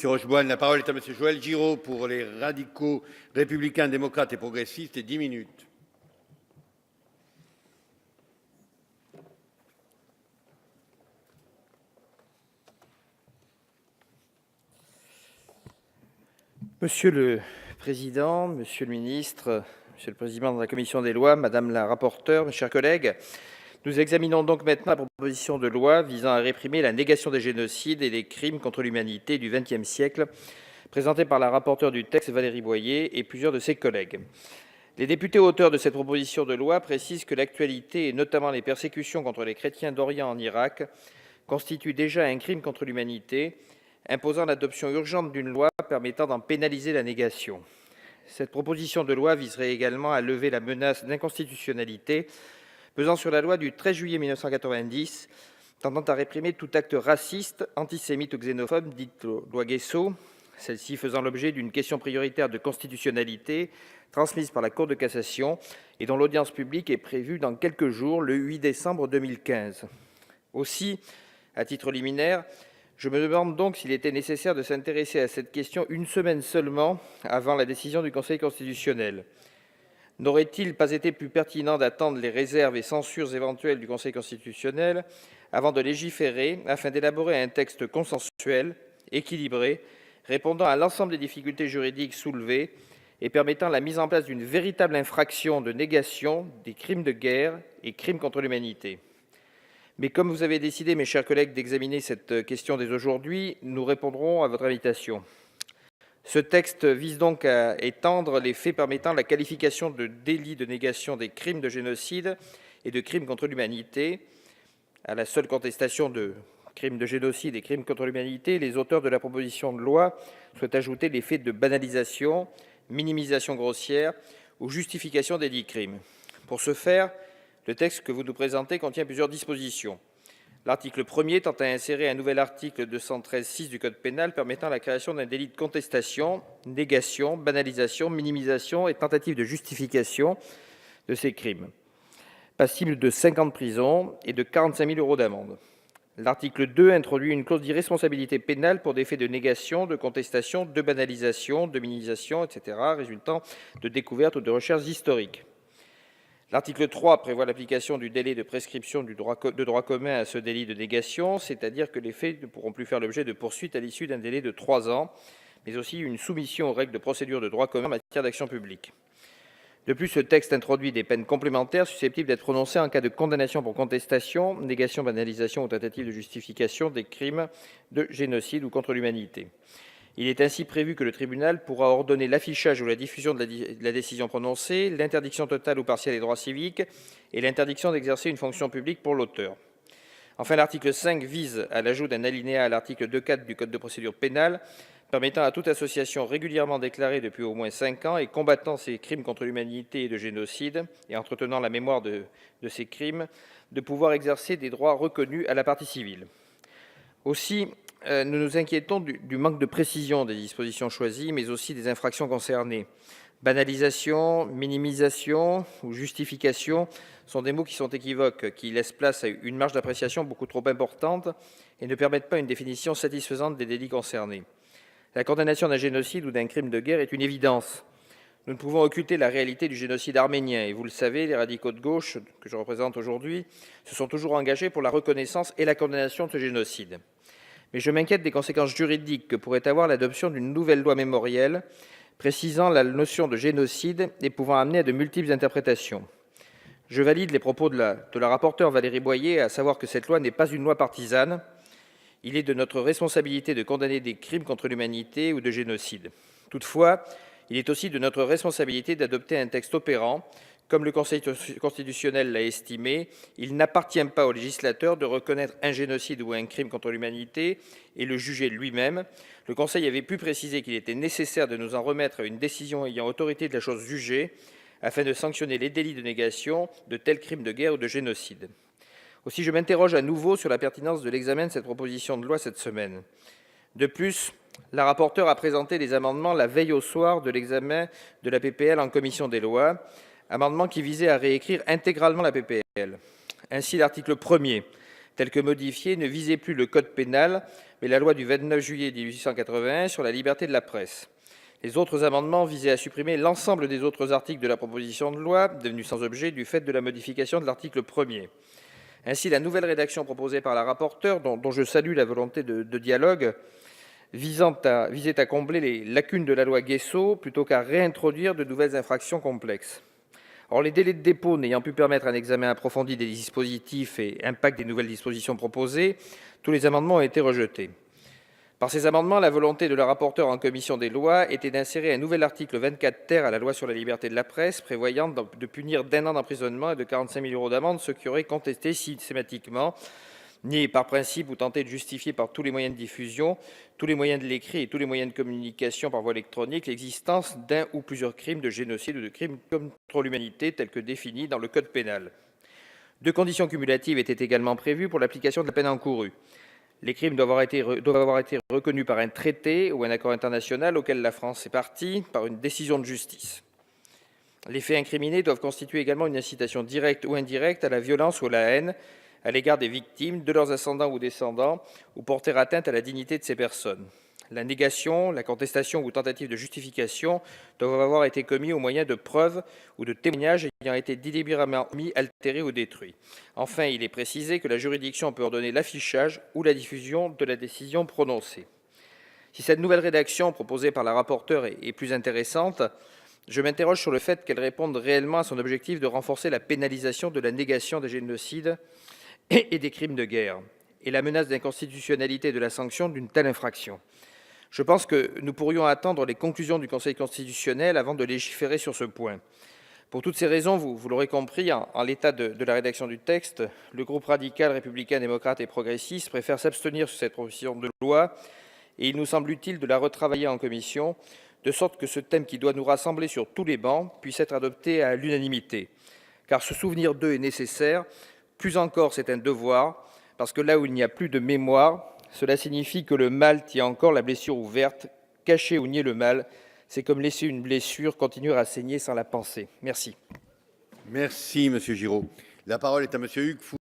Rocheboine. La parole est à Monsieur Joël Giraud pour les radicaux républicains, démocrates et progressistes et 10 minutes. Monsieur le Président, Monsieur le Ministre, Monsieur le Président de la Commission des lois, Madame la rapporteure, mes chers collègues, nous examinons donc maintenant la proposition de loi visant à réprimer la négation des génocides et des crimes contre l'humanité du XXe siècle, présentée par la rapporteure du texte, Valérie Boyer, et plusieurs de ses collègues. Les députés auteurs de cette proposition de loi précisent que l'actualité, et notamment les persécutions contre les chrétiens d'Orient en Irak, constituent déjà un crime contre l'humanité, imposant l'adoption urgente d'une loi permettant d'en pénaliser la négation. Cette proposition de loi viserait également à lever la menace d'inconstitutionnalité pesant sur la loi du 13 juillet 1990, tendant à réprimer tout acte raciste, antisémite ou xénophobe, dite loi Guesso, celle-ci faisant l'objet d'une question prioritaire de constitutionnalité transmise par la Cour de cassation et dont l'audience publique est prévue dans quelques jours, le 8 décembre 2015. Aussi, à titre liminaire, je me demande donc s'il était nécessaire de s'intéresser à cette question une semaine seulement avant la décision du Conseil constitutionnel. N'aurait-il pas été plus pertinent d'attendre les réserves et censures éventuelles du Conseil constitutionnel avant de légiférer afin d'élaborer un texte consensuel, équilibré, répondant à l'ensemble des difficultés juridiques soulevées et permettant la mise en place d'une véritable infraction de négation des crimes de guerre et crimes contre l'humanité? Mais comme vous avez décidé, mes chers collègues, d'examiner cette question dès aujourd'hui, nous répondrons à votre invitation. Ce texte vise donc à étendre les faits permettant la qualification de délit de négation des crimes de génocide et de crimes contre l'humanité. À la seule contestation de crimes de génocide et crimes contre l'humanité, les auteurs de la proposition de loi souhaitent ajouter les faits de banalisation, minimisation grossière ou justification des dits crimes. Pour ce faire, le texte que vous nous présentez contient plusieurs dispositions. L'article 1er tend à insérer un nouvel article 213.6 du Code pénal permettant la création d'un délit de contestation, négation, banalisation, minimisation et tentative de justification de ces crimes, passible de 5 ans de prison et de 45 000 € d'amende. L'article 2 introduit une clause d'irresponsabilité pénale pour des faits de négation, de contestation, de banalisation, de minimisation, etc., résultant de découvertes ou de recherches historiques. L'article 3 prévoit l'application du délai de prescription de droit commun à ce délit de négation, c'est-à-dire que les faits ne pourront plus faire l'objet de poursuites à l'issue d'un délai de 3 ans, mais aussi une soumission aux règles de procédure de droit commun en matière d'action publique. De plus, ce texte introduit des peines complémentaires susceptibles d'être prononcées en cas de condamnation pour contestation, négation, banalisation ou tentative de justification des crimes de génocide ou contre l'humanité. Il est ainsi prévu que le tribunal pourra ordonner l'affichage ou la diffusion de la décision prononcée, l'interdiction totale ou partielle des droits civiques et l'interdiction d'exercer une fonction publique pour l'auteur. Enfin, l'article 5 vise à l'ajout d'un alinéa à l'article 2.4 du Code de procédure pénale permettant à toute association régulièrement déclarée depuis au moins 5 ans et combattant ces crimes contre l'humanité et de génocide et entretenant la mémoire de ces crimes de pouvoir exercer des droits reconnus à la partie civile. Aussi, nous nous inquiétons du manque de précision des dispositions choisies, mais aussi des infractions concernées. Banalisation, minimisation ou justification sont des mots qui sont équivoques, qui laissent place à une marge d'appréciation beaucoup trop importante et ne permettent pas une définition satisfaisante des délits concernés. La condamnation d'un génocide ou d'un crime de guerre est une évidence. Nous ne pouvons occulter la réalité du génocide arménien, et vous le savez, les radicaux de gauche que je représente aujourd'hui se sont toujours engagés pour la reconnaissance et la condamnation de ce génocide. Mais je m'inquiète des conséquences juridiques que pourrait avoir l'adoption d'une nouvelle loi mémorielle précisant la notion de génocide et pouvant amener à de multiples interprétations. Je valide les propos de la rapporteure Valérie Boyer, à savoir que cette loi n'est pas une loi partisane. Il est de notre responsabilité de condamner des crimes contre l'humanité ou de génocide. Toutefois, il est aussi de notre responsabilité d'adopter un texte opérant. Comme le Conseil constitutionnel l'a estimé, il n'appartient pas au législateur de reconnaître un génocide ou un crime contre l'humanité et le juger lui-même. Le Conseil avait pu préciser qu'il était nécessaire de nous en remettre à une décision ayant autorité de la chose jugée afin de sanctionner les délits de négation de tels crimes de guerre ou de génocide. Aussi, je m'interroge à nouveau sur la pertinence de l'examen de cette proposition de loi cette semaine. De plus, la rapporteure a présenté des amendements la veille au soir de l'examen de la PPL en commission des lois, amendements qui visaient à réécrire intégralement la PPL. Ainsi, l'article 1er, tel que modifié, ne visait plus le code pénal, mais la loi du 29 juillet 1881 sur la liberté de la presse. Les autres amendements visaient à supprimer l'ensemble des autres articles de la proposition de loi, devenus sans objet du fait de la modification de l'article 1er. Ainsi, la nouvelle rédaction proposée par la rapporteure, dont je salue la volonté de dialogue, visait à combler les lacunes de la loi Guessot plutôt qu'à réintroduire de nouvelles infractions complexes. Or, les délais de dépôt n'ayant pu permettre un examen approfondi des dispositifs et impact des nouvelles dispositions proposées, tous les amendements ont été rejetés. Par ces amendements, la volonté de la rapporteure en commission des lois était d'insérer un nouvel article 24 ter à la loi sur la liberté de la presse, prévoyant de punir d'1 an d'emprisonnement et de 45 000 € d'amende ceux qui auraient contesté systématiquement, nié par principe ou tenté de justifier par tous les moyens de diffusion, tous les moyens de l'écrit et tous les moyens de communication par voie électronique l'existence d'un ou plusieurs crimes de génocide ou de crimes contre l'humanité tels que définis dans le code pénal. 2 conditions cumulatives étaient également prévues pour l'application de la peine encourue. Les crimes doivent avoir été reconnus par un traité ou un accord international auquel la France est partie par une décision de justice. Les faits incriminés doivent constituer également une incitation directe ou indirecte à la violence ou à la haine à l'égard des victimes, de leurs ascendants ou descendants, ou porter atteinte à la dignité de ces personnes. La négation, la contestation ou tentative de justification doivent avoir été commis au moyen de preuves ou de témoignages ayant été délibérément mis, altérés ou détruits. Enfin, il est précisé que la juridiction peut ordonner l'affichage ou la diffusion de la décision prononcée. Si cette nouvelle rédaction proposée par la rapporteure est plus intéressante, je m'interroge sur le fait qu'elle réponde réellement à son objectif de renforcer la pénalisation de la négation des génocides et des crimes de guerre, et la menace d'inconstitutionnalité de la sanction d'une telle infraction. Je pense que nous pourrions attendre les conclusions du Conseil constitutionnel avant de légiférer sur ce point. Pour toutes ces raisons, vous l'aurez compris, en l'état de la rédaction du texte, le groupe radical, républicain, démocrate et progressiste préfère s'abstenir sur cette proposition de loi, et il nous semble utile de la retravailler en commission, de sorte que ce thème qui doit nous rassembler sur tous les bancs puisse être adopté à l'unanimité. Car se souvenir d'eux est nécessaire, plus encore c'est un devoir, parce que là où il n'y a plus de mémoire, cela signifie que le mal tient encore la blessure ouverte. Cacher ou nier le mal, c'est comme laisser une blessure continuer à saigner sans la penser. Merci. Merci, Monsieur Giraud. La parole est à Monsieur Hugues